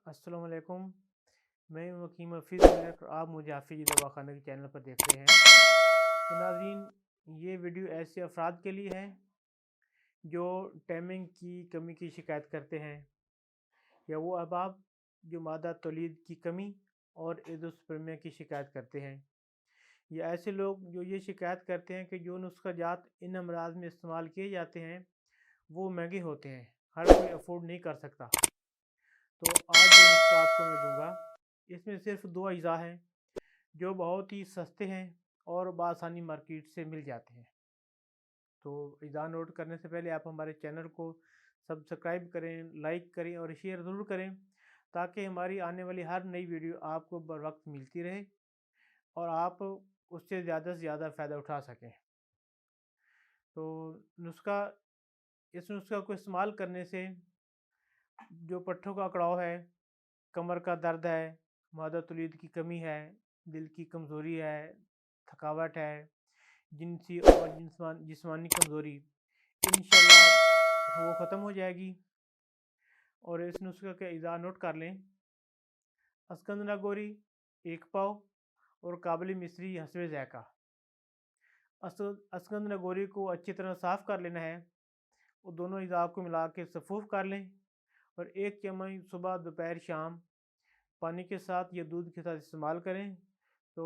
السلام علیکم، میں ہوں حکیم حفیظ ملک اور آپ مجھے حافظ دواخانہ کے چینل پر دیکھ رہے ہیں۔ تو ناظرین، یہ ویڈیو ایسے افراد کے لیے ہے جو ٹائمنگ کی کمی کی شکایت کرتے ہیں، یا وہ احباب جو مادہ تولید کی کمی اور ایزوسپرمیا کی شکایت کرتے ہیں، یا ایسے لوگ جو یہ شکایت کرتے ہیں کہ جو نسخہ جات ان امراض میں استعمال کیے جاتے ہیں وہ مہنگے ہوتے ہیں، ہر کوئی افورڈ نہیں کر سکتا۔ تو آج جو نسخہ آپ کو میں دوں گا، اس میں صرف 2 اجزاء ہیں جو بہت ہی سستے ہیں اور بآسانی مارکیٹ سے مل جاتے ہیں۔ تو اجزاء نوٹ کرنے سے پہلے آپ ہمارے چینل کو سبسکرائب کریں، لائک کریں اور شیئر ضرور کریں تاکہ ہماری آنے والی ہر نئی ویڈیو آپ کو بر وقت ملتی رہے اور آپ اس سے زیادہ فائدہ اٹھا سکیں۔ تو اس نسخہ کو استعمال کرنے سے جو پٹھوں کا اکڑاؤ ہے، کمر کا درد ہے، مادہ تولید کی کمی ہے، دل کی کمزوری ہے، تھکاوٹ ہے، جنسی اور جسمانی کمزوری انشاءاللہ وہ ختم ہو جائے گی۔ اور اس نسخے کے اجزاء نوٹ کر لیں: اسکندنا گوری 1 پاؤ اور کابلی مصری حسب ذائقہ۔ اسکندنا گوری کو اچھی طرح صاف کر لینا ہے اور دونوں اجزاء کو ملا کے سفوف کر لیں اور 1 چمچ صبح دوپہر شام پانی کے ساتھ یا دودھ کے ساتھ استعمال کریں۔ تو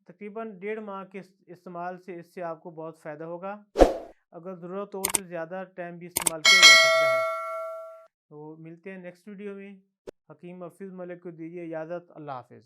تقریباً 1.5 ماہ کے استعمال سے اس سے آپ کو بہت فائدہ ہوگا، اگر ضرورت ہو تو زیادہ ٹائم بھی استعمال کیا جا سکتا ہے۔ تو ملتے ہیں نیکسٹ ویڈیو میں۔ حکیم حفیظ ملک کو دیجیے اجازت، اللہ حافظ۔